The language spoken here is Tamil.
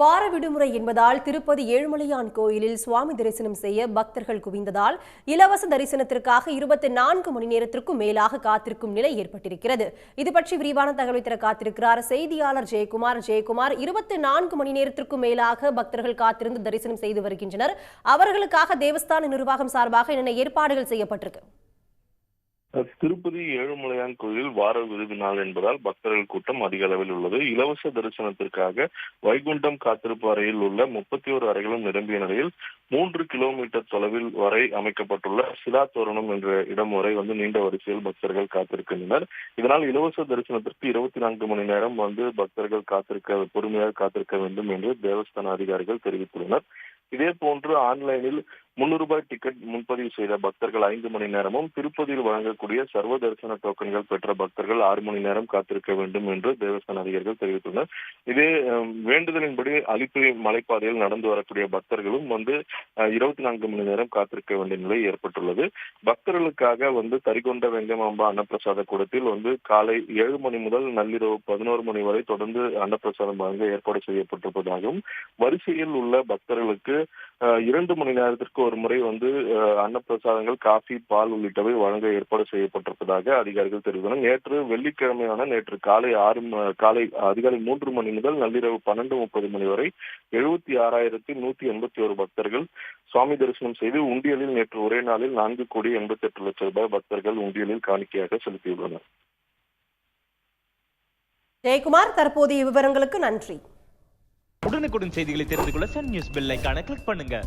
வார விடுமுறை என்பதால் திருப்பதி ஏழுமலையான் கோயிலில் சுவாமி தரிசனம் செய்ய பக்தர்கள் குவிந்ததால் இலவச தரிசனத்திற்காக 24 மணி நேரத்திற்கும் மேலாக காத்திருக்கும் நிலை ஏற்பட்டிருக்கிறது. இது பற்றி விரிவான தகவலை தர காத்திருக்கிறார் செய்தியாளர் ஜெயக்குமார். 24 மணி நேரத்திற்கும் மேலாக பக்தர்கள் காத்திருந்து தரிசனம் செய்து வருகின்றனர். அவர்களுக்காக தேவஸ்தான நிர்வாகம் சார்பாக என்னென்ன ஏற்பாடுகள் செய்யப்பட்டிருக்கு? திருப்பதி ஏழுமலையான் கோயில் வார விருது நாள் என்பதால் பக்தர்கள் கூட்டம் அதிக அளவில் உள்ளது. இலவச தரிசனத்திற்காக வைகுண்டம் காத்திருப்பு அறையில் உள்ள 31 அறைகளும் நிரம்பிய நிலையில் 3 கிலோமீட்டர் தொலைவில் வரை அமைக்கப்பட்டுள்ள சிலா தோரணம் என்ற இடம் வரை நீண்ட வரிசையில் பக்தர்கள் காத்திருக்கின்றனர். இதனால் இலவச தரிசனத்திற்கு 24 மணி நேரம் பக்தர்கள் பொறுமையாக காத்திருக்க வேண்டும் என்று தேவஸ்தான அதிகாரிகள் தெரிவித்துள்ளனர். இதே போன்று ஆன்லைனில் 300 ரூபாய் டிக்கெட் முன்பதிவு செய்த பக்தர்கள் 5 மணி நேரமும், திருப்பதியில் வழங்கக்கூடிய சர்வ தரிசன டோக்கன்கள் பெற்ற பக்தர்கள் 6 மணி நேரம் காத்திருக்க வேண்டும் என்று தேவஸ்தான அதிகாரிகள் தெரிவித்துள்ளனர். இதே வேண்டுதலின்படி அலிப்பிரி மலைப்பாதையில் நடந்து வரக்கூடிய பக்தர்களும் 24 மணி நேரம் காத்திருக்க வேண்டிய நிலை ஏற்பட்டுள்ளது. பக்தர்களுக்காக தரிகொண்ட வெங்கமாம்பா அன்னப்பிரசாத கூடத்தில் காலை 7 மணி முதல் நள்ளிரவு 11 மணி வரை தொடர்ந்து அன்னப்பிரசாதம் வழங்க ஏற்பாடு செய்யப்பட்டிருப்பதாகவும், வரிசையில் உள்ள பக்தர்களுக்கு 2 மணி நேரத்திற்கு ஒரு முறை அன்னப்பிரசாதங்கள், காஃபி, பால் உள்ளிட்டவை வழங்க ஏற்பாடு செய்யப்பட்டிருப்பதாக அதிகாரிகள் தெரிவித்தனர். நேற்று காலை அதிகாலை 3 மணி முதல் நள்ளிரவு 12:30 மணி வரை 76,181 பக்தர்கள் சுவாமி தரிசனம் செய்து உண்டியலில் நேற்று ஒரே நாளில் 4,88,00,000 ரூபாய் பக்தர்கள் உண்டியலில் காணிக்கையாக செலுத்தியுள்ளனர். ஜெயக்குமார், தற்போதைய விவரங்களுக்கு நன்றி. உடனுக்குடன் செய்திகளை தெரிந்து கொள்ள சன் நியூஸ் பெல் ஐகானை கிளிக் பண்ணுங்க.